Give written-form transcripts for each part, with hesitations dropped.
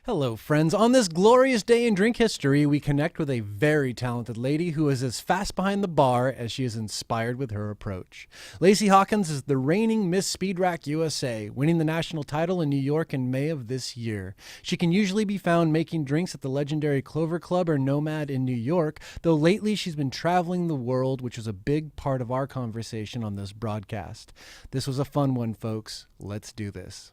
Hello, friends. On this glorious day in drink history, we connect with a very talented lady who is as fast behind the bar as she is inspired with her approach. Lacy Hawkins is the reigning Miss Speedrack USA, winning the national title in New York in May of this year. She can usually be found making drinks at the legendary Clover Club or Nomad in New York, though lately she's been traveling the world, which was a big part of our conversation on this broadcast. This was a fun one, folks. Let's do this.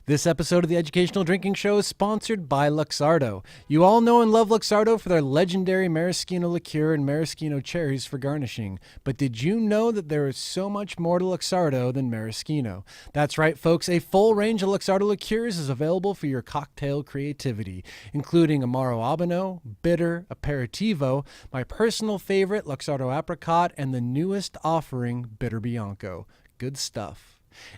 This episode of the Educational Drinking Show is sponsored by Luxardo. You all know and love Luxardo for their legendary maraschino liqueur and maraschino cherries for garnishing. But did you know that there is so much more to Luxardo than maraschino? That's right, folks. A full range of Luxardo liqueurs is available for your cocktail creativity, including Amaro Habano, Bitter, Aperitivo, my personal favorite, Luxardo Apricot, and the newest offering, Bitter Bianco. Good stuff.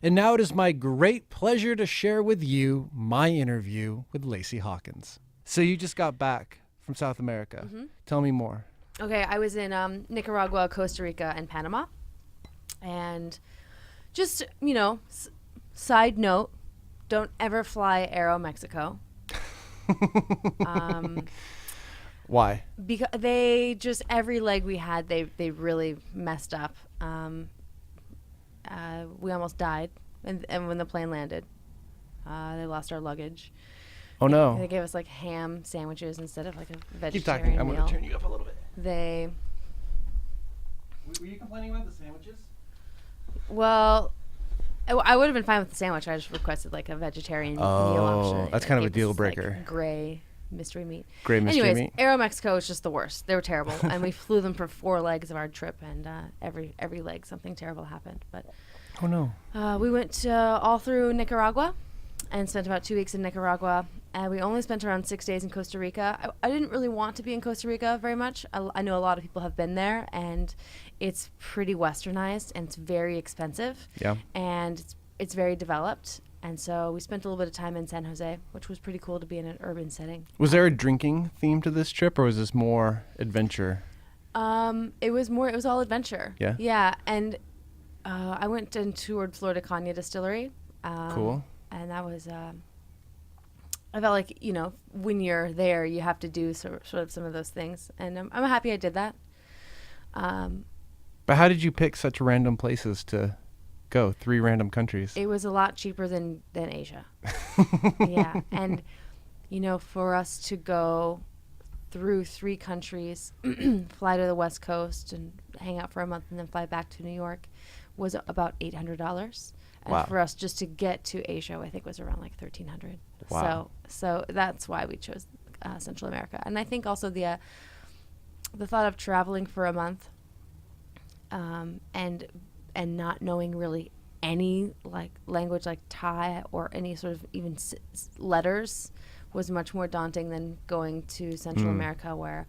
And now it is my great pleasure to share with you my interview with Lacy Hawkins. So you just got back from South America. Mm-hmm. Tell me more. Okay, I was in Nicaragua, Costa Rica, and Panama. And just, side note, don't ever fly Aeromexico. Why? Because they just, every leg we had, they really messed up. We almost died, and when the plane landed, they lost our luggage. Oh no! They gave us like ham sandwiches instead of like a vegetarian Keep talking. I'm meal. going to turn you up a little bit. Were you complaining about the sandwiches? Well, I would have been fine with the sandwich. I just requested like a vegetarian meal option. Oh, that's kind of a deal breaker. Like gray mystery meat. Gray mystery meat. Aeromexico was just the worst. They were terrible, and we flew them for 4 legs of our trip, and every leg something terrible happened. But oh no! We went all through Nicaragua, and spent about 2 weeks in Nicaragua. And we only spent around 6 days in Costa Rica. I didn't really want to be in Costa Rica very much. I know a lot of people have been there, and it's pretty westernized, and it's very expensive. Yeah. And it's very developed. And so we spent a little bit of time in San Jose, which was pretty cool to be in an urban setting. Was there a drinking theme to this trip, or was this more adventure? It was all adventure. Yeah? Yeah, and I went and toured Flor de Caña Distillery. Cool. And that was, I felt like, when you're there, you have to do sort of some of those things. And I'm happy I did that. But how did you pick such random places to go? 3 random countries. It was a lot cheaper than Asia. Yeah. And, for us to go through 3 countries, fly to the West Coast and hang out for a month and then fly back to New York was about $800. And wow. For us just to get to Asia, I think was around like $1,300. Wow. So that's why we chose Central America. And I think also the thought of traveling for a month and not knowing really any like language like Thai or any sort of even letters was much more daunting than going to Central America, where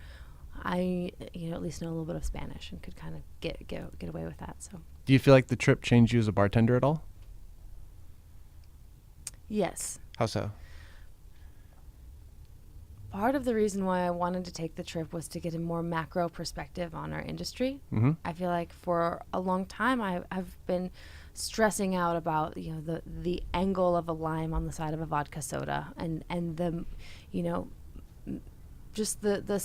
I at least know a little bit of Spanish and could kind of get away with that. So do you feel like the trip changed you as a bartender at all? Yes. How so? Part of the reason why I wanted to take the trip was to get a more macro perspective on our industry. Mm-hmm. I feel like for a long time I've been stressing out about the angle of a lime on the side of a vodka soda and the just the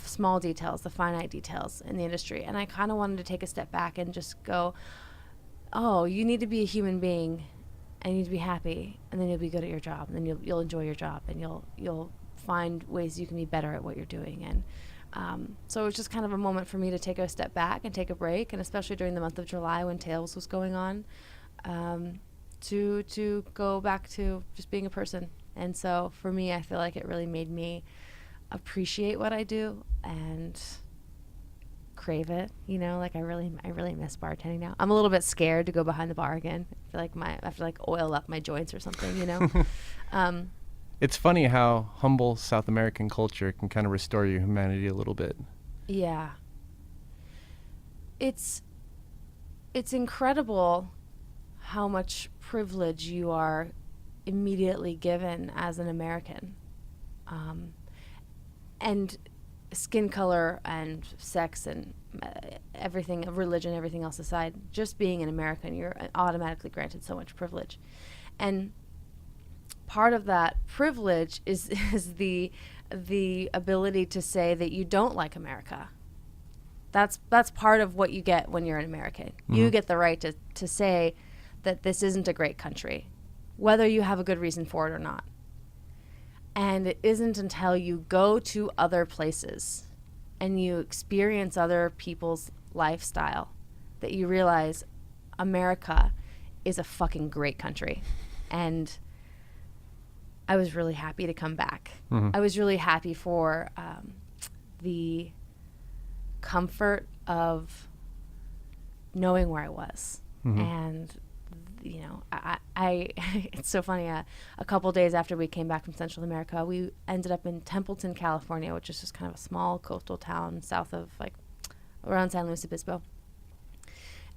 small details, the finite details in the industry. And I kind of wanted to take a step back and just go, oh, you need to be a human being and you need to be happy, and then you'll be good at your job, and then you'll enjoy your job, and you'll find ways you can be better at what you're doing. And so it was just kind of a moment for me to take a step back and take a break, and especially during the month of July when Tales was going on, to go back to just being a person. And so for me, I feel like it really made me appreciate what I do and crave it, you know, like I really miss bartending now. I'm a little bit scared to go behind the bar again. I feel like I have to like oil up my joints or something, you know. It's funny how humble South American culture can kind of restore your humanity a little bit. Yeah. It's incredible how much privilege you are immediately given as an American. And skin color and sex and everything, religion, everything else aside, just being an American, you're automatically granted so much privilege. And part of that privilege is the ability to say that you don't like America. That's part of what you get when you're an American. Mm-hmm. You get the right to say that this isn't a great country, whether you have a good reason for it or not. And it isn't until you go to other places and you experience other people's lifestyle that you realize America is a fucking great country. And I was really happy to come back. Mm-hmm. I was really happy for the comfort of knowing where I was. Mm-hmm. And you know, I it's so funny. A couple days after we came back from Central America, we ended up in Templeton, California, which is just kind of a small coastal town south of, like, around San Luis Obispo.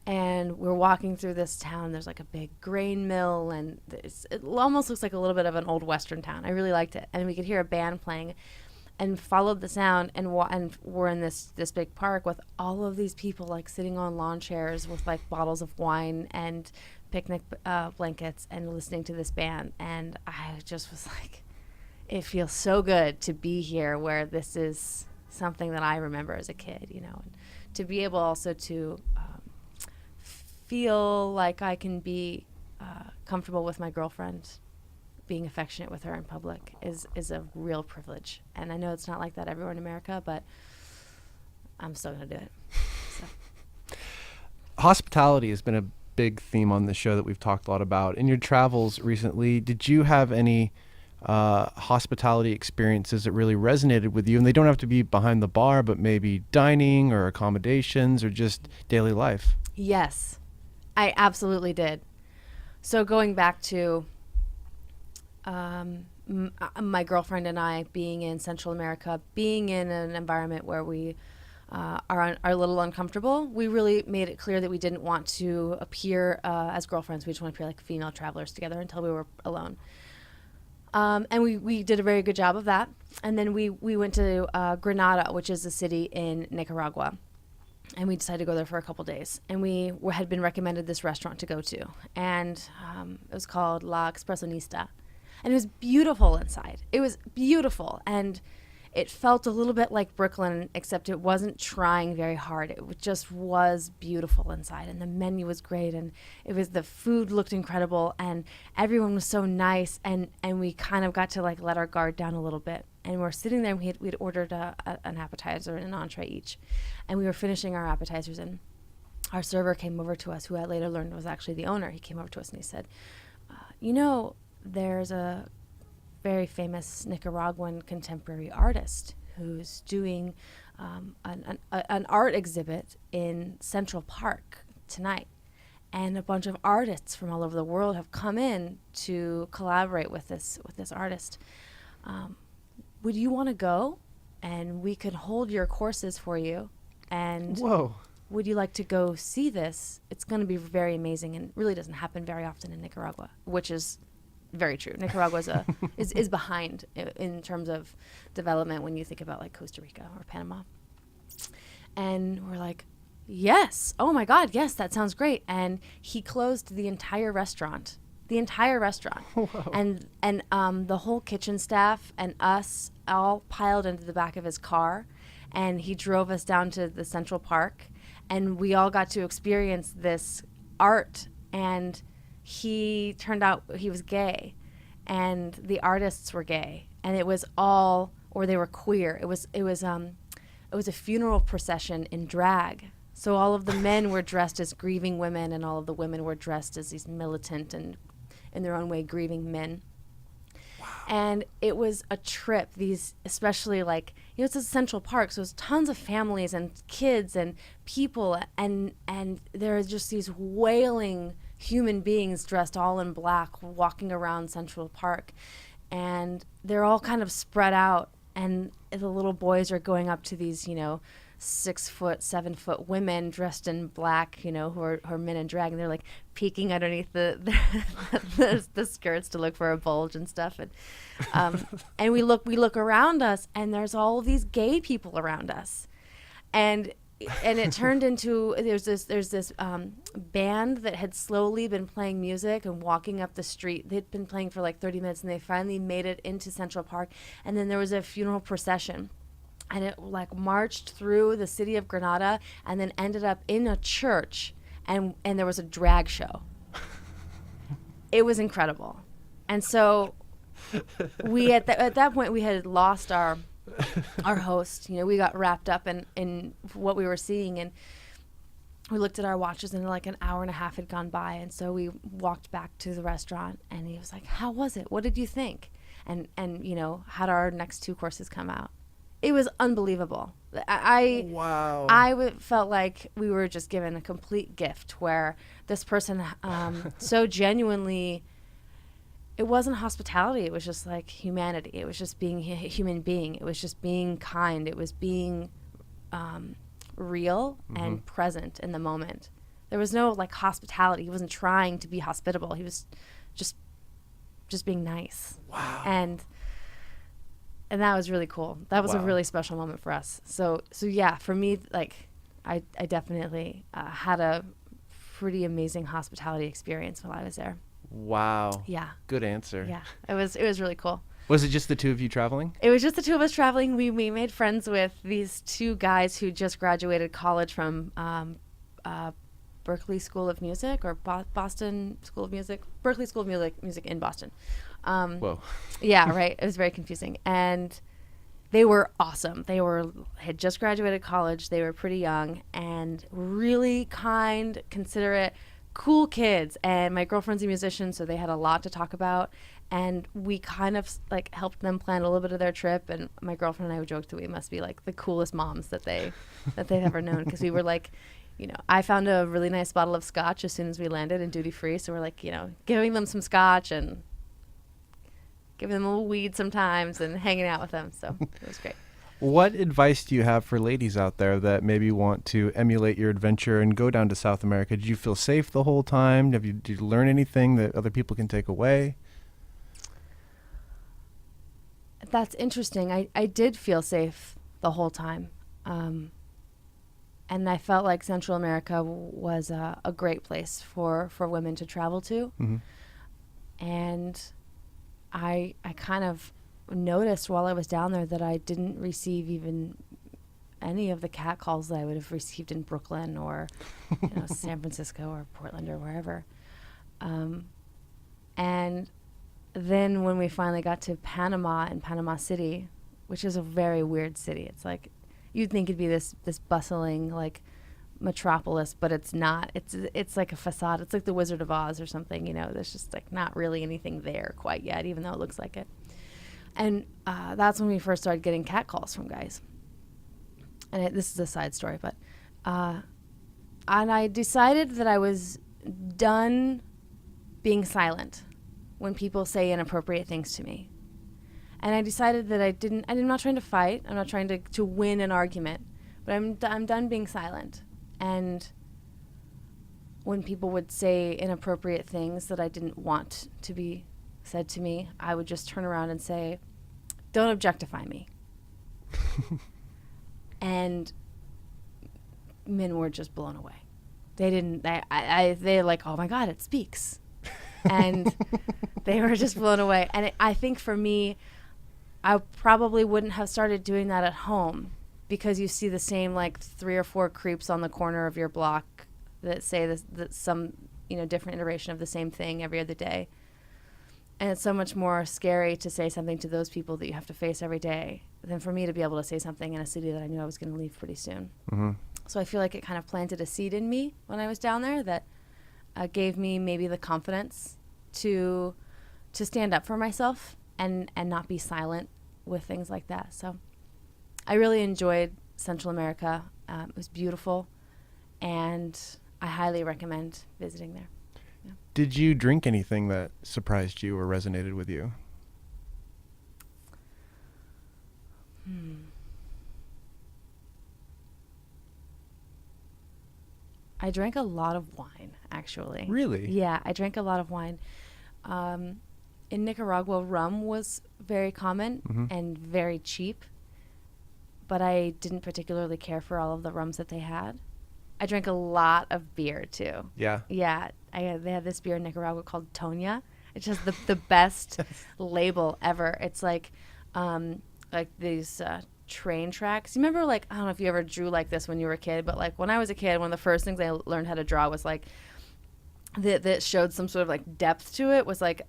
And we're walking through this town. There's like a big grain mill, and it almost looks like a little bit of an old Western town. I really liked it. And we could hear a band playing, and followed the sound, and we're in this big park with all of these people, like, sitting on lawn chairs with, like, bottles of wine and picnic blankets and listening to this band. And I just was like, it feels so good to be here where this is something that I remember as a kid, you know, and to be able also to feel like I can be comfortable with my girlfriend, being affectionate with her in public is a real privilege. And I know it's not like that everywhere in America, but I'm still going to do it. So. Hospitality has been a big theme on the show that we've talked a lot about. In your travels recently, did you have any hospitality experiences that really resonated with you? And they don't have to be behind the bar, but maybe dining or accommodations or just daily life. Yes, I absolutely did. So going back to my girlfriend and I being in Central America, being in an environment where we are a little uncomfortable, we really made it clear that we didn't want to appear as girlfriends. We just want to appear like female travelers together until we were alone. And we did a very good job of that. And then we went to Granada, which is a city in Nicaragua. And we decided to go there for a couple days. And we had been recommended this restaurant to go to. And it was called La Expressionista. And it was beautiful inside. It was beautiful. And it felt a little bit like Brooklyn, except it wasn't trying very hard. It just was beautiful inside. And the menu was great. And the food looked incredible. And everyone was so nice. And we kind of got to, like, let our guard down a little bit. And we're sitting there, and we'd ordered an appetizer and an entree each. And we were finishing our appetizers, and our server came over to us, who I later learned was actually the owner. He came over to us and he said, you know, there's a very famous Nicaraguan contemporary artist who's doing an art exhibit in Central Park tonight. And a bunch of artists from all over the world have come in to collaborate with this artist. Would you want to go? And we could hold your courses for you. And whoa, would you like to go see this? It's going to be very amazing, and really doesn't happen very often in Nicaragua, which is very true. Nicaragua is behind in terms of development when you think about, like, Costa Rica or Panama. And we're like, yes, oh my God, yes, that sounds great. And he closed the entire restaurant. Whoa. And the whole kitchen staff and us all piled into the back of his car, and he drove us down to the Central Park, and we all got to experience this art. And he turned out he was gay, and the artists were gay, and it was all, or they were queer. It was a funeral procession in drag. So all of the men were dressed as grieving women, and all of the women were dressed as these militant and, in their own way, grieving men. Wow. And it was a trip. These, especially like, it's a Central Park, so there's tons of families and kids and people, and there are just these wailing human beings dressed all in black walking around Central Park, and they're all kind of spread out, and the little boys are going up to these 6-foot, 7-foot women dressed in black, who are men in drag, and they're like peeking underneath the skirts to look for a bulge and stuff, and we look around us, and there's all of these gay people around us, and it turned into there's this band that had slowly been playing music and walking up the street. They'd been playing for like 30 minutes, and they finally made it into Central Park, and then there was a funeral procession. And it like marched through the city of Granada and then ended up in a church, and there was a drag show. It was incredible. And so we at that point we had lost our host. We got wrapped up in what we were seeing, and we looked at our watches, and like an hour and a half had gone by, and so we walked back to the restaurant, and he was like, "How was it? What did you think?" And how did our next 2 courses come out? It was unbelievable. Wow. I felt like we were just given a complete gift, where this person so genuinely, it wasn't hospitality. It was just like humanity. It was just being a human being. It was just being kind. It was being real and present in the moment. There was no like hospitality. He wasn't trying to be hospitable. He was just being nice. Wow. And that was really cool. That was a really special moment for us. So yeah, for me, like, I definitely had a pretty amazing hospitality experience while I was there. Wow. Yeah. Good answer. Yeah. It was really cool. Was it just the 2 of you traveling? It was just the 2 of us traveling. We made friends with these 2 guys who just graduated college from Berklee School of Music, or Boston School of Music, Berklee School of Music in Boston. Whoa. Yeah, right. It was very confusing. And they were awesome. They had just graduated college. They were pretty young and really kind, considerate, cool kids. And my girlfriend's a musician, so they had a lot to talk about. And we kind of like helped them plan a little bit of their trip. And my girlfriend and I would joke that we must be like the coolest moms that they've ever known, because we were like, I found a really nice bottle of scotch as soon as we landed in duty free. So we're like, giving them some scotch and giving them a little weed sometimes and hanging out with them. So it was great. What advice do you have for ladies out there that maybe want to emulate your adventure and go down to South America? Did you feel safe the whole time? Did you learn anything that other people can take away? That's interesting. I did feel safe the whole time. And I felt like Central America was a great place for women to travel to. Mm-hmm. And I kind of noticed while I was down there that I didn't receive even any of the catcalls that I would have received in Brooklyn or San Francisco or Portland or wherever. And then when we finally got to Panama and Panama City, which is a very weird city, it's like you'd think it'd be this bustling like metropolis, but it's not. It's like a facade. It's like the Wizard of Oz or something. There's just like not really anything there quite yet, even though it looks like it. And that's when we first started getting catcalls from guys. And this is a side story, but and I decided that I was done being silent when people say inappropriate things to me. And I decided that I'm not trying to fight. I'm not trying to win an argument, but I'm done being silent. And when people would say inappropriate things that I didn't want to be said to me, I would just turn around and say, "Don't objectify me." And men were just blown away. They're like, "Oh my God, it speaks." And they were just blown away. And I think for me, I probably wouldn't have started doing that at home, because you see the same like 3 or 4 creeps on the corner of your block that say that some different iteration of the same thing every other day. And it's so much more scary to say something to those people that you have to face every day than for me to be able to say something in a city that I knew I was going to leave pretty soon. Mm-hmm. So I feel like it kind of planted a seed in me when I was down there that gave me maybe the confidence to stand up for myself and not be silent with things like that. So I really enjoyed Central America. It was beautiful, and I highly recommend visiting there. Yeah. Did you drink anything that surprised you or resonated with you? I drank a lot of wine, actually. Really? Yeah, I drank a lot of wine. In Nicaragua, rum was very common and very cheap, but I didn't particularly care for all of the rums that they had. I drank a lot of beer, too. Yeah. Yeah, they had this beer in Nicaragua called Tonya. It's just the best label ever. It's like these train tracks. You remember, like, I don't know if you ever drew like this when you were a kid, but like when I was a kid, one of the first things I learned how to draw was like that showed some sort of like depth to it, was like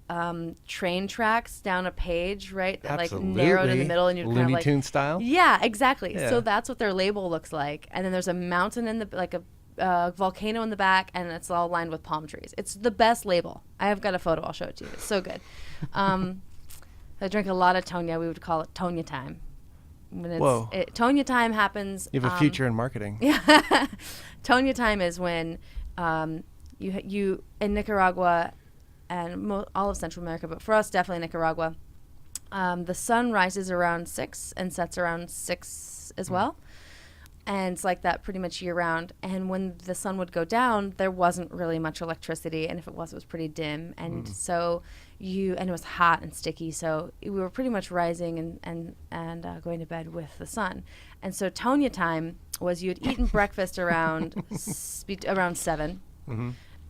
train tracks down a page, right? That like narrowed in the middle, and you'd kind of like Looney Tune style. Yeah, exactly. Yeah. So that's what their label looks like. And then there's a mountain in the like a volcano in the back, and it's all lined with palm trees. It's the best label. I have got a photo. I'll show it to you. It's so good. I drink a lot of Tonya. We would call it Tonya time. When Whoa. Tonya time happens. You have a future in marketing. Yeah. Tonya time is when you in Nicaragua and all of Central America, but for us, definitely Nicaragua, the sun rises around 6 and sets around 6 as well. And it's like that pretty much year round. And when the sun would go down, there wasn't really much electricity. And if it was pretty dim. And so and it was hot and sticky. So we were pretty much rising and going to bed with the sun. And so Tonya time was you had eaten breakfast around 7.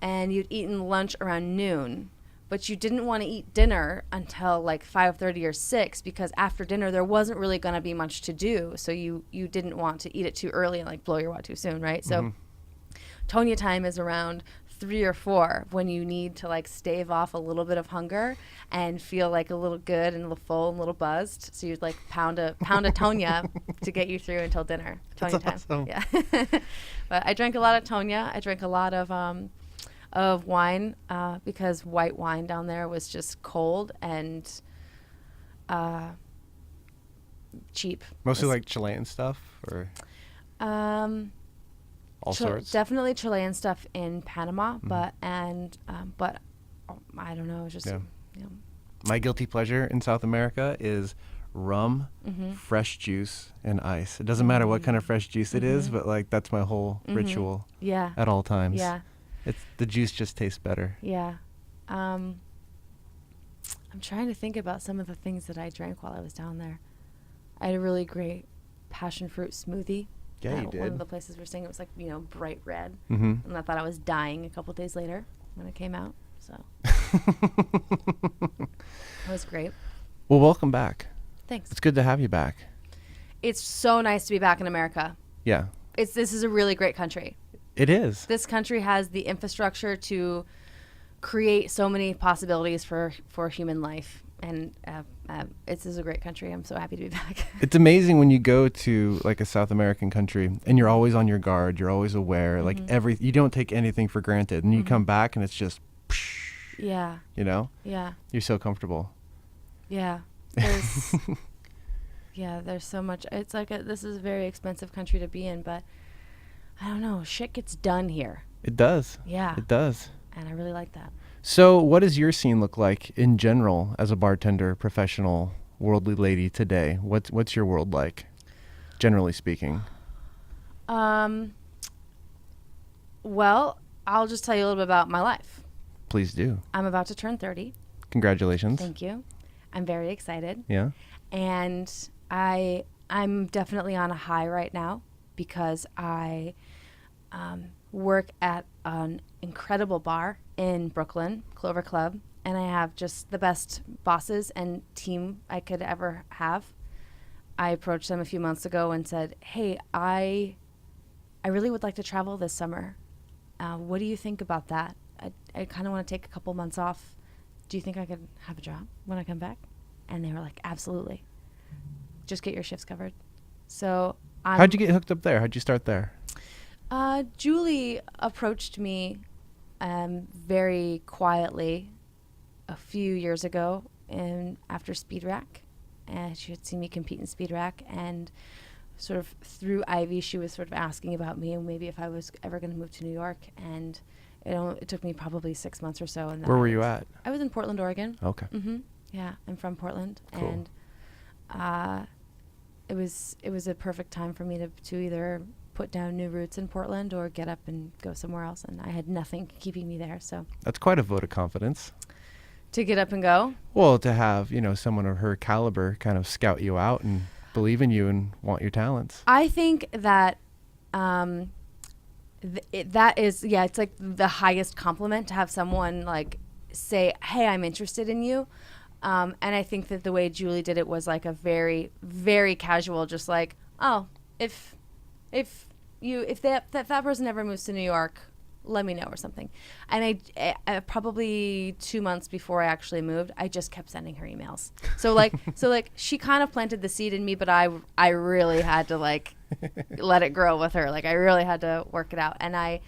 And you'd eaten lunch around noon. But you didn't want to eat dinner until like 5:30 or 6, because after dinner there wasn't really going to be much to do. So you didn't want to eat it too early and like blow your wad too soon, right? So Tonya time is around 3 or 4, when you need to like stave off a little bit of hunger and feel like a little good and a little full and a little buzzed. So you'd like pound a Tonya to get you through until dinner. Tonya time. Awesome. Yeah. But I drank a lot of Tonya. I drank a lot of wine, because white wine down there was just cold and cheap. Mostly like Chilean stuff, or all sorts. Definitely Chilean stuff in Panama, but I don't know, just Yeah. you know. My guilty pleasure in South America is rum, fresh juice, and ice. It doesn't matter what kind of fresh juice it is, but like that's my whole ritual Yeah. at all times. Yeah. The juice just tastes better. Yeah. I'm trying to think about some of the things that I drank while I was down there. I had a really great passion fruit smoothie. Yeah, you did. One of the places we're staying, it was like, bright red. And And I thought I was dying a couple days later when it came out. So it was great. Well, welcome back. Thanks. It's good to have you back. It's so nice to be back in America. Yeah, This is a really great country. it is. This country has the infrastructure to create so many possibilities for human life. And this is a great country. I'm so happy to be back. It's amazing when you go to like a South American country and you're always on your guard. You're always aware. Like you don't take anything for granted. And you come back and it's just, Yeah. You're so comfortable. Yeah. There's so much. It's like this is a very expensive country to be in, but I don't know. Shit gets done here. It does. Yeah. It does. And I really like that. So what does your scene look like in general as a bartender, professional, worldly lady today? What's your world like, generally speaking? Well, I'll just tell you a little bit about my life. Please do. I'm about to turn 30. Congratulations. Thank you. I'm very excited. Yeah. And I'm definitely on a high right now because I work at an incredible bar in Brooklyn, Clover Club, and I have just the best bosses and team I could ever have. I approached them a few months ago and said, hey, I really would like to travel this summer. What do you think about that? I kind of want to take a couple months off. Do you think I could have a job when I come back? And they were like, absolutely. Just get your shifts covered. So how'd you get hooked up there? How'd you start there? Julie approached me very quietly a few years ago after Speedrack, and she had seen me compete in Speedrack, and sort of through Ivy, she was sort of asking about me and maybe if I was ever going to move to New York. And it took me probably 6 months or so. And Where were you at? I was in Portland, Oregon. Okay. Yeah, I'm from Portland. Cool. And it was a perfect time for me to either put down new roots in Portland or get up and go somewhere else. And I had nothing keeping me there. So That's quite a vote of confidence. to get up and go. Well, to have, someone of her caliber kind of scout you out and believe in you and want your talents. I think that that is, it's like the highest compliment to have someone like say, hey, I'm interested in you. And I think that the way Julie did it was like a very, very casual, just like, oh, if that person ever moves to New York, let me know or something. And I probably 2 months before I actually moved, I just kept sending her emails. So like she kind of planted the seed in me, but I really had to like let it grow with her. Like I really had to work it out. And I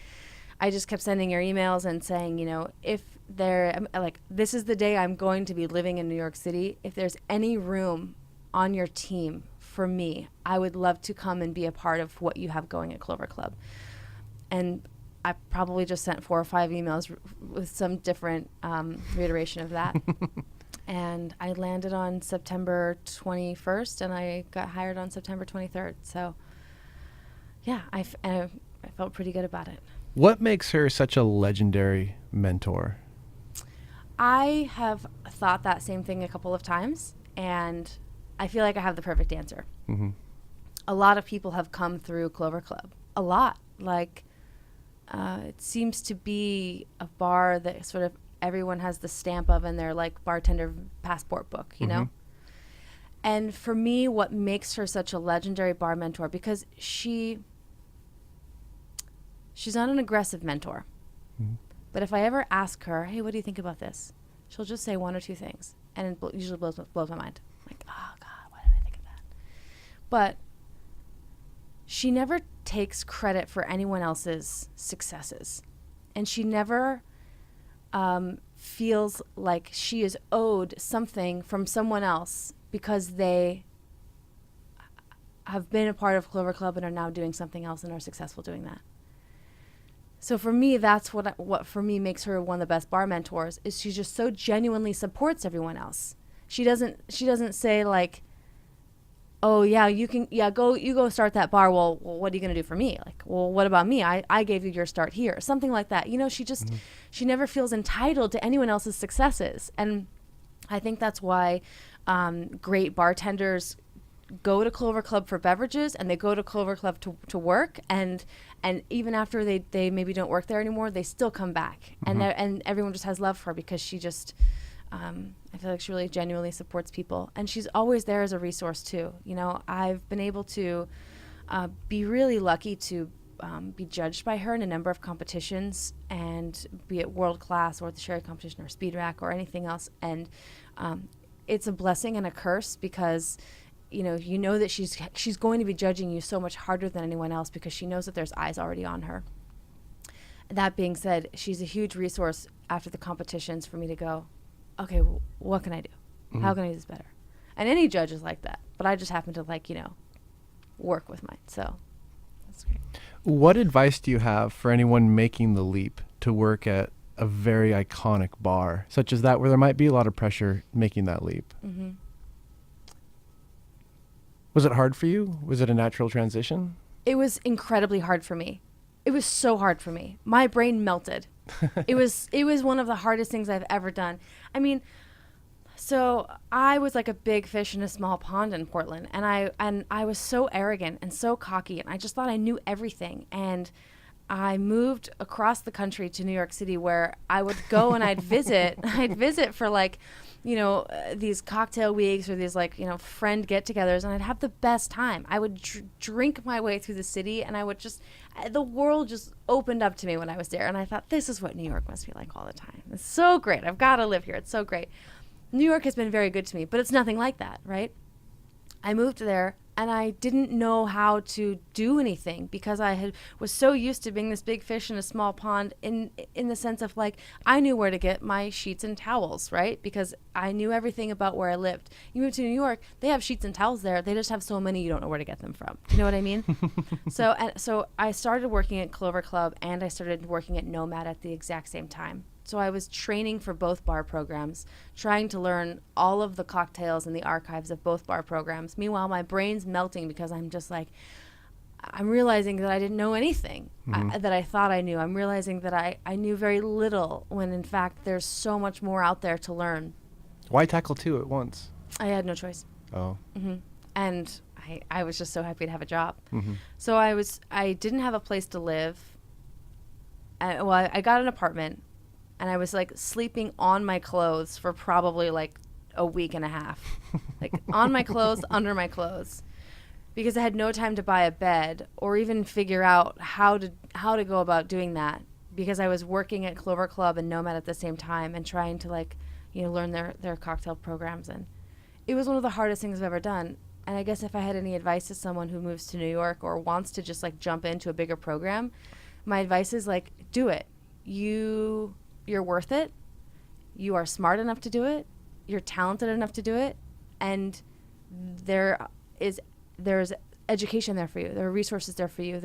just kept sending her emails and saying, if this is the day I'm going to be living in New York City. If there's any room on your team for me, I would love to come and be a part of what you have going at Clover Club. And I probably just sent 4 or 5 emails with some different reiteration of that. And I landed on September 21st, and I got hired on September 23rd. So, yeah, I felt pretty good about it. What makes her such a legendary mentor? I have thought that same thing a couple of times, and I feel like I have the perfect answer. Mm-hmm. A lot of people have come through Clover Club. A lot. It seems to be a bar that sort of everyone has the stamp of in their like bartender passport book, you know? And for me, what makes her such a legendary bar mentor, because she's not an aggressive mentor. Mm-hmm. But if I ever ask her, hey, what do you think about this? She'll just say 1 or 2 things. And it usually blows my mind. I'm like, oh, God, why did I think of that? But she never takes credit for anyone else's successes. And she never feels like she is owed something from someone else because they have been a part of Clover Club and are now doing something else and are successful doing that. So for me, that's what for me makes her one of the best bar mentors, is she just so genuinely supports everyone else. She doesn't say like, oh yeah, you go start that bar. Well, what are you going to do for me? Like, well, what about me? I gave you your start here. Something like that. She just, she never feels entitled to anyone else's successes. And I think that's why great bartenders go to Clover Club for beverages, and they go to Clover Club to work, and even after they maybe don't work there anymore, they still come back. And everyone just has love for her because she just, I feel like she really genuinely supports people, and she's always there as a resource too. I've been able to be really lucky to be judged by her in a number of competitions, and be it world class or the sherry competition or Speedrack or anything else. And it's a blessing and a curse, because you know that she's going to be judging you so much harder than anyone else, because she knows that there's eyes already on her. That being said, she's a huge resource after the competitions for me to go, okay, well, what can I do? Mm-hmm. How can I do this better? And any judge is like that, but I just happen to work with mine. So that's great. What advice do you have for anyone making the leap to work at a very iconic bar such as that, where there might be a lot of pressure making that leap? Mm-hmm. Was it hard for you? Was it a natural transition? It was incredibly hard for me. It was so hard for me. My brain melted. It was one of the hardest things I've ever done. I mean, so I was like a big fish in a small pond in Portland, and I was so arrogant and so cocky, and I just thought I knew everything. And I moved across the country to New York City, where I would go and I'd visit for these cocktail weeks or these friend get-togethers, and I'd have the best time. I would drink my way through the city, and I would the world just opened up to me when I was there. And I thought, this is what New York must be like all the time. It's so great. I've got to live here. It's so great. New York has been very good to me, but it's nothing like that, right? I moved there and I didn't know how to do anything because was so used to being this big fish in a small pond in the sense of like I knew where to get my sheets and towels, right? Because I knew everything about where I lived. You move to New York, they have sheets and towels there. They just have so many you don't know where to get them from. You know what I mean? So I started working at Clover Club and I started working at Nomad at the exact same time. So I was training for both bar programs, trying to learn all of the cocktails in the archives of both bar programs. Meanwhile, my brain's melting because I'm just like, I'm realizing that I didn't know anything that I thought I knew. I'm realizing that I knew very little when, in fact, there's so much more out there to learn. Why tackle two at once? I had no choice. Oh. And I was just so happy to have a job. Mm-hmm. So I didn't have a place to live. I got an apartment. And I was like sleeping on my clothes for probably like a week and a half. Like on my clothes, under my clothes. Because I had no time to buy a bed or even figure out how to go about doing that. Because I was working at Clover Club and Nomad at the same time and trying to like, learn their cocktail programs. And it was one of the hardest things I've ever done. And I guess if I had any advice to someone who moves to New York or wants to just like jump into a bigger program, my advice is like, do it. You're worth it. You are smart enough to do it. You're talented enough to do it. And there's education there for you. There are resources there for you.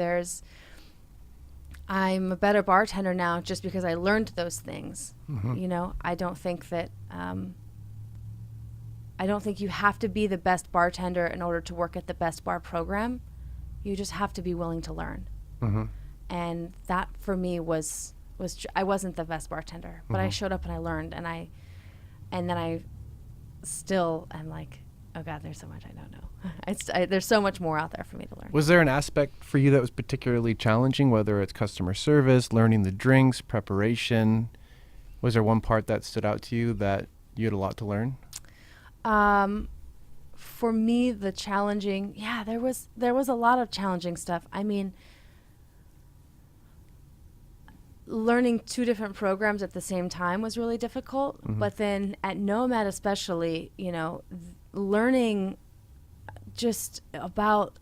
I'm a better bartender now just because I learned those things. Mm-hmm. I don't think you have to be the best bartender in order to work at the best bar program. You just have to be willing to learn. Mm-hmm. And that for me I wasn't the best bartender, but I showed up and I learned, and then I still am like, oh God, there's so much I don't know. There's so much more out there for me to learn. Was there an aspect for you that was particularly challenging, whether it's customer service, learning the drinks, preparation? Was there one part that stood out to you that you had a lot to learn? For me, the challenging, there was a lot of challenging stuff. I mean, learning two different programs at the same time was really difficult. Mm-hmm. But then at Nomad especially, learning just about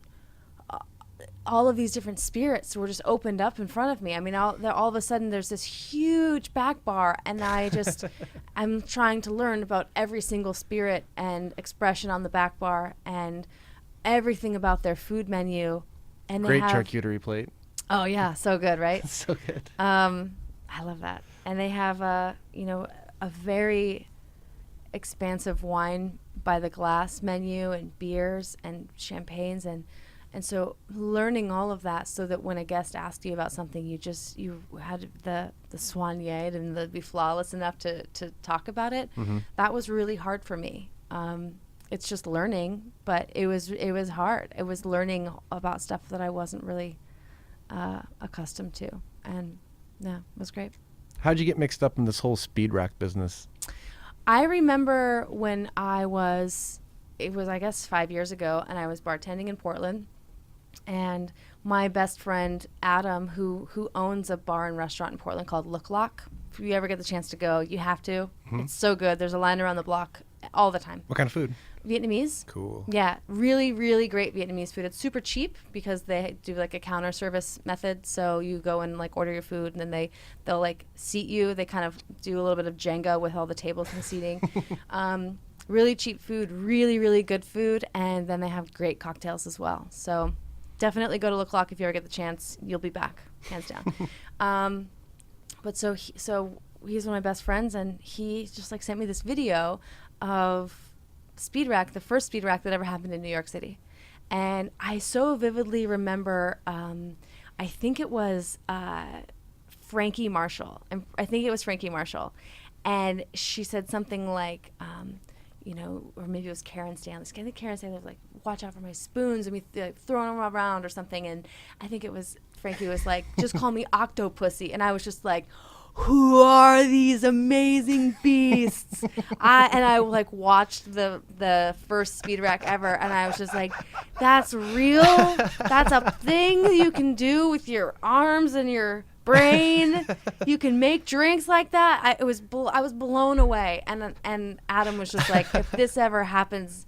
all of these different spirits were just opened up in front of me. I mean, all of a sudden there's this huge back bar, and I'm trying to learn about every single spirit and expression on the back bar and everything about their food menu. And great charcuterie plate. Oh yeah, so good, right? So good. I love that. And they have a very expansive wine by the glass menu and beers and champagnes and so learning all of that so that when a guest asked you about something, you had the soignette and be flawless enough to talk about it. Mm-hmm. That was really hard for me. It's just learning, but it was hard. It was learning about stuff that I wasn't really accustomed to, and yeah, it was great. How'd you get mixed up in this whole Speedrack business? I remember when it was I guess 5 years ago, and I was bartending in Portland, and my best friend Adam, who owns a bar and restaurant in Portland called Look Lock. If you ever get the chance to go, you have to. Mm-hmm. It's so good. There's a line around the block all the time. What kind of food? Vietnamese. Cool. Yeah, really, really great Vietnamese food. It's super cheap because they do like a counter service method. So you go and like order your food, and then they'll like seat you. They kind of do a little bit of Jenga with all the tables and the seating. Really cheap food, really, really good food, and then they have great cocktails as well. So definitely go to Look Lock if you ever get the chance. You'll be back, hands down. But so he's one of my best friends, and he just like sent me this video of Speedrack, the first Speedrack that ever happened in New York City. And I so vividly remember, I think it was Frankie Marshall. And I think it was Frankie Marshall. And she said something like, or maybe it was Karen Stanley. I think Karen Stanley was like, watch out for my spoons, and me throwing them around or something. And I think it was Frankie was like, just call me Octopussy. And I was just like, who are these amazing beasts? I like watched the first Speedrack ever, and I was just like, that's real? That's a thing you can do with your arms and your brain? You can make drinks like that? I was blown away, and Adam was just like, if this ever happens,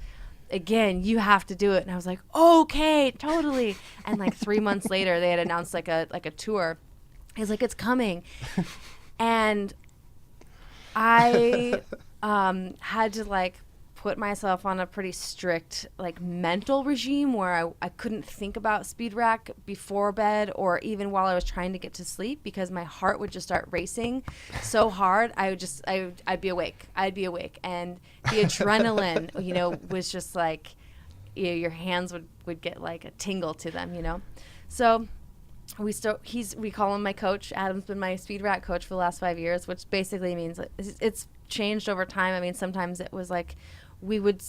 again, you have to do it. And I was like, okay, totally. And like 3 months later, they had announced like a tour. He's like, it's coming. And I had to like put myself on a pretty strict like mental regime where I couldn't think about Speedrack before bed or even while I was trying to get to sleep, because my heart would just start racing so hard. I'd be awake. And the adrenaline, you know, was just like, you know, your hands would get like a tingle to them, you know? So we call him my coach. Adam's been my Speedrack coach for the last 5 years, which basically means it's changed over time. I mean, sometimes it was like we would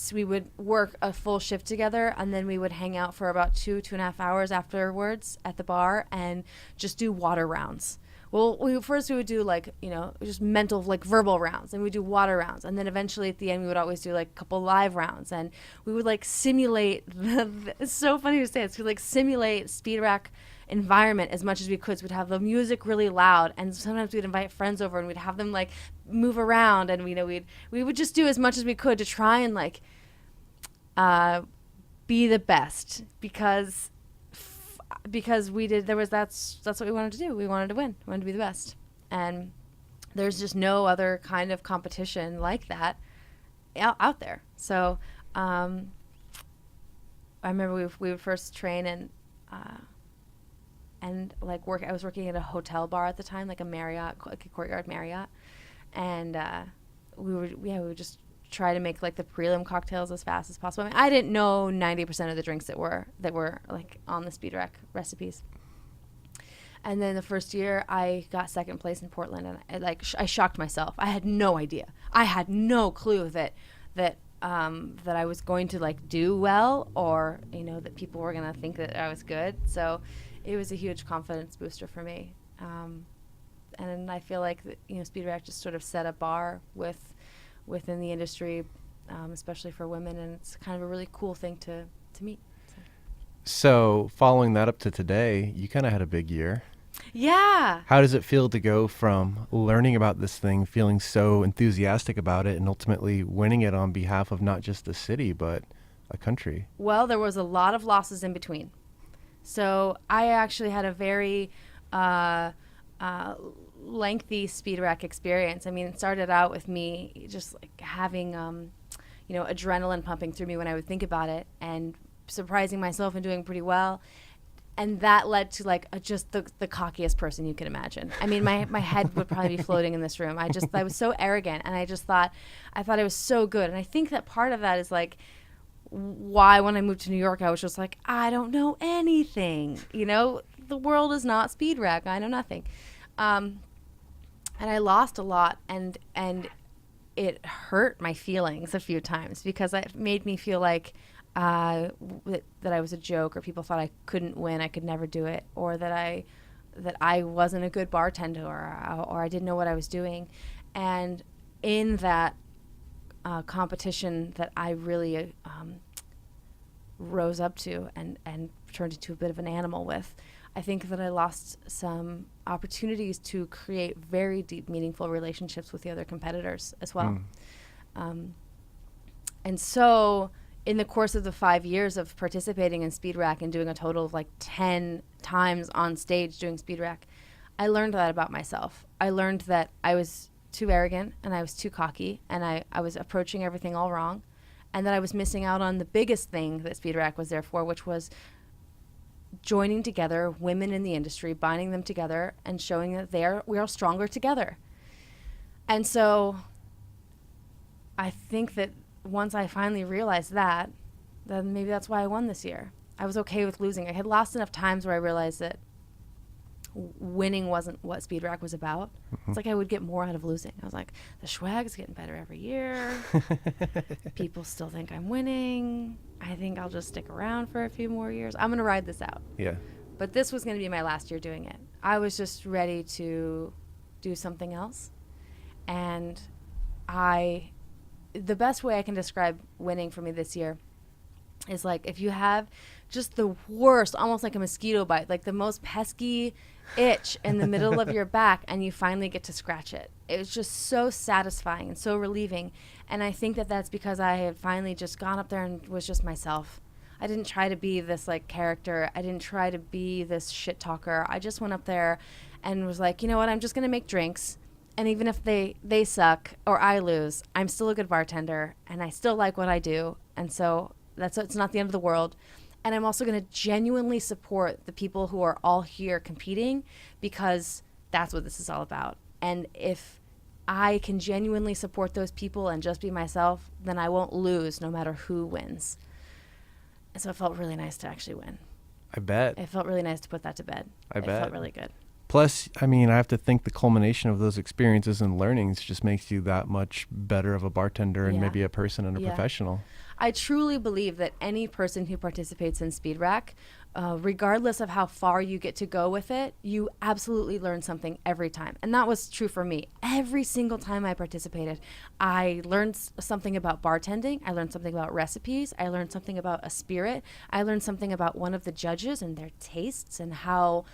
work a full shift together, and then we would hang out for about 2.5 hours afterwards at the bar and just do water rounds. Well, we would do like, you know, just mental, like verbal rounds, and we'd do water rounds. And then eventually at the end, we would always do like a couple live rounds, and we would like simulate, it's so funny to say this, we like simulate Speedrack environment as much as we could. So we'd have the music really loud, and sometimes we'd invite friends over and we'd have them like move around, and you know, we would just do as much as we could to try and like be the best, because that's what we wanted to do. We wanted to win. We wanted to be the best. And there's just no other kind of competition like that out there. So I remember we would first train and like work. I was working at a hotel bar at the time, like a Marriott, like a Courtyard Marriott, and we would just try to make like the prelim cocktails as fast as possible. I mean, I didn't know 90% of the drinks that were like on the Speedrack recipes. And then the first year, I got second place in Portland, and I shocked myself. I had no idea. I had no clue that I was going to like do well, or you know, that people were gonna think that I was good. So it was a huge confidence booster for me. And I feel like you know, Speedrack just sort of set a bar within the industry, especially for women, and it's kind of a really cool thing to meet. So following that up to today, you kind of had a big year. Yeah. How does it feel to go from learning about this thing, feeling so enthusiastic about it, and ultimately winning it on behalf of not just the city, but a country? Well, there was a lot of losses in between. So I actually had a very lengthy Speedrack experience. I mean, it started out with me just like having, you know, adrenaline pumping through me when I would think about it, and surprising myself and doing pretty well. And that led to like just the cockiest person you can imagine. I mean, my head would probably be floating in this room. I was so arrogant, and I thought I was so good. And I think that part of that is like why when I moved to New York, I was just like, I don't know anything. You know, the world is not Speedrack. I know nothing. And I lost a lot, and it hurt my feelings a few times, because it made me feel like that I was a joke, or people thought I couldn't win, I could never do it, or that I wasn't a good bartender, or I didn't know what I was doing. And in that competition that I really rose up to and turned into a bit of an animal with, I think that I lost some opportunities to create very deep, meaningful relationships with the other competitors as well. And so in the course of the 5 years of participating in Speedrack and doing a total of like 10 times on stage doing Speedrack, I learned that about myself. I learned that I was too arrogant, and I was too cocky, and I was approaching everything all wrong, and that I was missing out on the biggest thing that Speedrack was there for, which was joining together women in the industry, binding them together, and showing that we are stronger together. And so I think that once I finally realized that, then maybe that's why I won this year. I was okay with losing. I had lost enough times where I realized that winning wasn't what Speedrack was about. It's like I would get more out of losing. I was like, the swag's getting better every year. People still think I'm winning. I think I'll just stick around for a few more years. I'm going to ride this out. Yeah. But this was going to be my last year doing it. I was just ready to do something else. And the best way I can describe winning for me this year is like if you have just the worst, almost like a mosquito bite, like the most pesky itch in the middle of your back, and you finally get to scratch it. It was just so satisfying and so relieving. And I think that that's because I had finally just gone up there and was just myself. I didn't try to be this like character. I didn't try to be this shit talker. I just went up there and was like, you know what? I'm just going to make drinks. And even if they suck or I lose, I'm still a good bartender and I still like what I do. And so it's not the end of the world. And I'm also going to genuinely support the people who are all here competing, because that's what this is all about. And if I can genuinely support those people and just be myself, then I won't lose no matter who wins. And so it felt really nice to actually win. I bet. It felt really nice to put that to bed. It felt really good. Plus, I mean, I have to think the culmination of those experiences and learnings just makes you that much better of a bartender and maybe a person and a professional. I truly believe that any person who participates in Speedrack, regardless of how far you get to go with it, you absolutely learn something every time. And that was true for me. Every single time I participated, I learned something about bartending. I learned something about recipes. I learned something about a spirit. I learned something about one of the judges and their tastes and how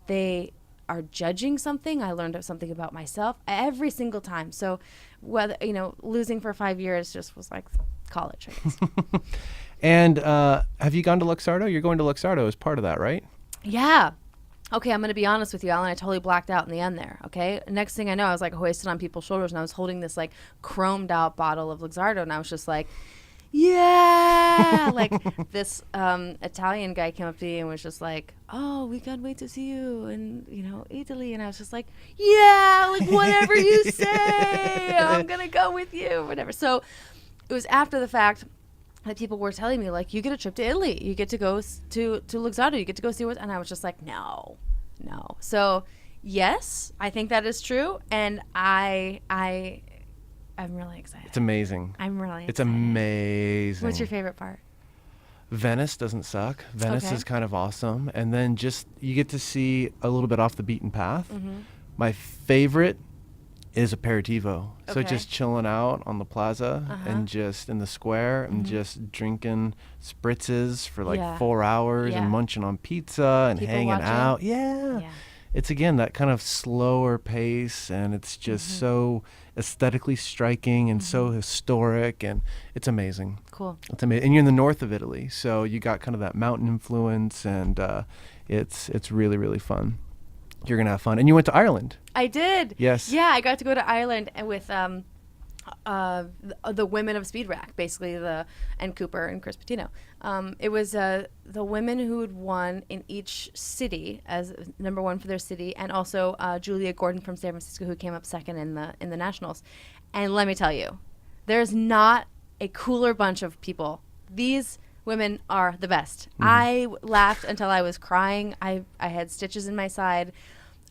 they are judging something. I learned something about myself every single time. So whether, losing for 5 years just was like college, I guess. And have you gone to Luxardo? You're going to Luxardo as part of that, right? Yeah. Okay, I'm going to be honest with you, Alan. I totally blacked out in the end there, okay? Next thing I know, I was like hoisted on people's shoulders, and I was holding this like chromed out bottle of Luxardo, and I was just like, yeah! Like this Italian guy came up to me and was just like, oh, we can't wait to see you in, Italy. And I was just like, yeah, like whatever you say, I'm going to go with you, whatever. So it was after the fact that people were telling me, like, you get a trip to Italy. You get to go to Luxardo. You get to go see what, and I was just like, no. So yes, I think that is true. And I'm really excited. It's amazing. I'm really excited. It's amazing. What's your favorite part? Venice doesn't suck. Venice is kind of awesome. And then just you get to see a little bit off the beaten path. Mm-hmm. My favorite is aperitivo. So just chilling out on the plaza and just in the square and just drinking spritzes for like 4 hours and munching on pizza and hanging out. Yeah. It's again that kind of slower pace, and it's just so aesthetically striking and so historic, and it's amazing. Cool. It's amazing. And you're in the north of Italy, so you got kind of that mountain influence, and it's really, really fun. You're gonna have fun. And you went to Ireland. I did. Yes. Yeah, I got to go to Ireland and with the women of Speedrack, basically and Cooper and Chris Patino. It was the women who had won in each city as number one for their city, and also Julia Gordon from San Francisco, who came up second in the nationals. And let me tell you, there's not a cooler bunch of people. These women are the best. I laughed until I was crying. I had stitches in my side.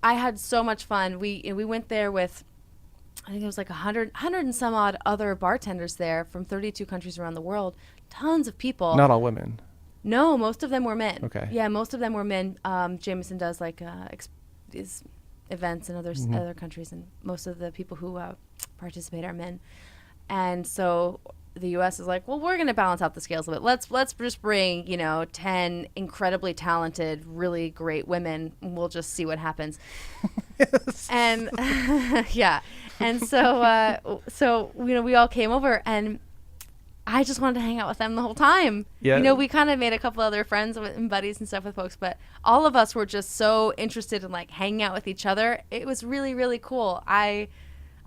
I had so much fun. We went there with, I think it was like 100 and some odd other bartenders there from 32 countries around the world. Tons of people. Not all women. No, most of them were men. Okay. Yeah, most of them were men. Jameson does like these events in other countries, and most of the people who participate are men. And so the U.S. is like, well, we're going to balance out the scales a bit. Let's just bring 10 incredibly talented, really great women, and we'll just see what happens. Yes. And yeah. And so we all came over, and I just wanted to hang out with them the whole time. Yeah. We kind of made a couple other friends and buddies and stuff with folks, but all of us were just so interested in like hanging out with each other. It was really, really cool. I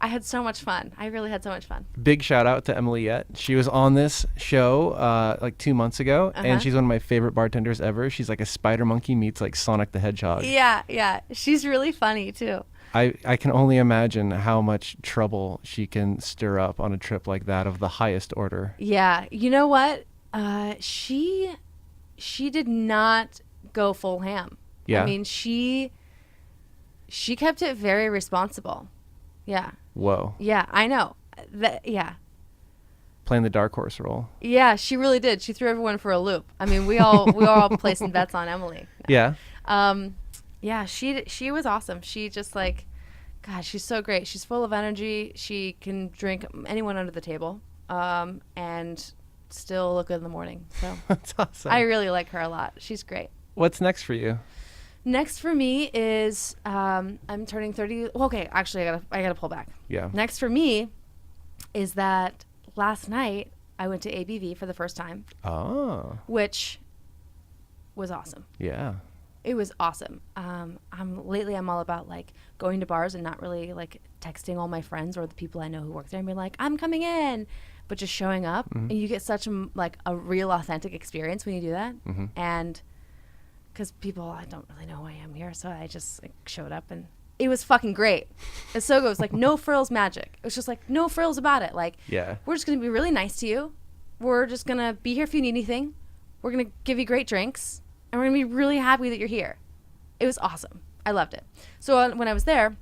had so much fun. I really had so much fun. Big shout out to Emily Yett. She was on this show like 2 months ago, and she's one of my favorite bartenders ever. She's like a spider monkey meets like Sonic the Hedgehog. Yeah. She's really funny too. I can only imagine how much trouble she can stir up on a trip like that of the highest order. Yeah. You know what? She did not go full ham. Yeah. I mean, she kept it very responsible. Yeah. Whoa. Yeah, I know. Yeah. Playing the dark horse role. Yeah, she really did. She threw everyone for a loop. I mean, we all placing bets on Emily. Yeah. Yeah, she was awesome. She just like, God, she's so great. She's full of energy. She can drink anyone under the table. And still look good in the morning. So That's awesome. I really like her a lot. She's great. What's next for you? Next for me is I'm turning 30. Well, okay, actually, I gotta pull back. Yeah. Next for me is that last night I went to ABV for the first time, which was awesome. Yeah. It was awesome. Lately I'm all about like going to bars and not really like texting all my friends or the people I know who work there and being like, I'm coming in, but just showing up. And you get such a real authentic experience when you do that. And because people, I don't really know who I am here, so I just like, showed up and it was fucking great. It's so good. It was like no frills magic. It was just like no frills about it. Like, we're just gonna be really nice to you. We're just gonna be here if you need anything. We're gonna give you great drinks. And we're going to be really happy that you're here. It was awesome. I loved it. So when I was there,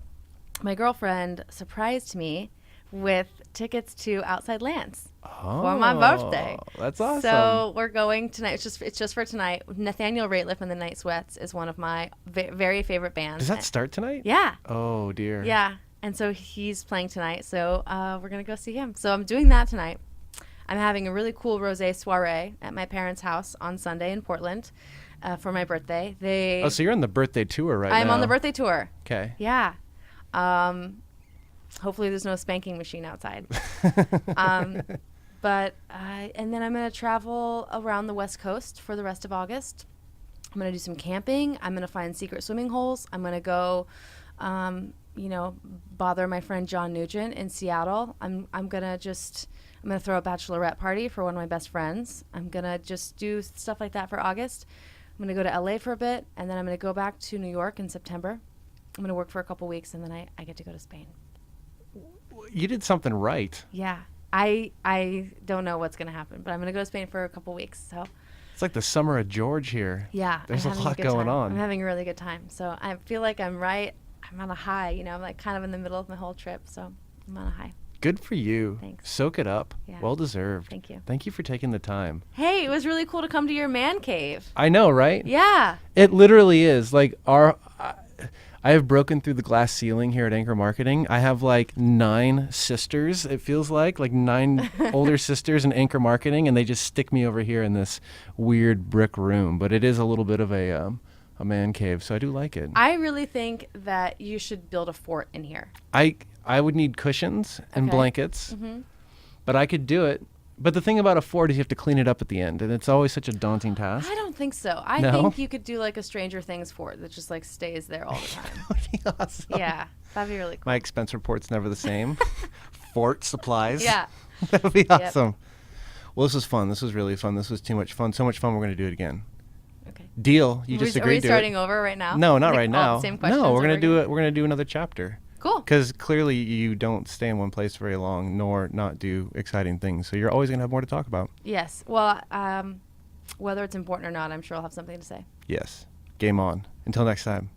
my girlfriend surprised me with tickets to Outside Lands for my birthday. That's awesome. So we're going tonight. It's just for tonight. Nathaniel Rateliff and the Night Sweats is one of my very favorite bands. Does that start tonight? Yeah. Oh, dear. Yeah. And so he's playing tonight. So we're going to go see him. So I'm doing that tonight. I'm having a really cool rosé soiree at my parents' house on Sunday in Portland. For my birthday. So you're on the birthday tour right now. I'm on the birthday tour. Okay. Yeah. Hopefully there's no spanking machine outside. But and then I'm going to travel around the West Coast for the rest of August. I'm going to do some camping. I'm going to find secret swimming holes. I'm going to go, bother my friend John Nugent in Seattle. I'm going to throw a bachelorette party for one of my best friends. I'm going to just do stuff like that for August. I'm going to go to LA for a bit, and then I'm going to go back to New York in September. I'm going to work for a couple weeks, and then I get to go to Spain. You did something right. Yeah. I don't know what's going to happen, but I'm going to go to Spain for a couple weeks. So it's like the summer of George here. Yeah. There's a lot going on. I'm having a really good time. So I feel like I'm on a high. I'm like kind of in the middle of my whole trip, so I'm on a high. Good for you. Thanks. Soak it up. Yeah. Well deserved. Thank you. Thank you for taking the time. Hey, it was really cool to come to your man cave. I know, right? Yeah. It literally is. Like I have broken through the glass ceiling here at Anchor Marketing. I have like 9 sisters, it feels like 9 older sisters in Anchor Marketing, and they just stick me over here in this weird brick room. But it is a little bit of a man cave, so I do like it. I really think that you should build a fort in here. I would need cushions and blankets, Mm-hmm. but I could do it. But the thing about a fort is you have to clean it up at the end, and it's always such a daunting task. I don't think so. I No? think you could do like a Stranger Things fort that just like stays there all the time. That would be awesome. Yeah, that'd be really cool. My expense report's never the same. Fort supplies. Yeah. That would be awesome. Well, this was fun. This was really fun. This was too much fun. So much fun. We're going to do it again. Okay. Deal. You just Are agreed we to starting it. over right now? No, not Like, right all now. the same questions No, we're over going to do again? it. We're going to do another chapter. Cool. Because clearly you don't stay in one place very long, nor not do exciting things. So you're always going to have more to talk about. Yes. Well, whether it's important or not, I'm sure I'll have something to say. Yes. Game on. Until next time.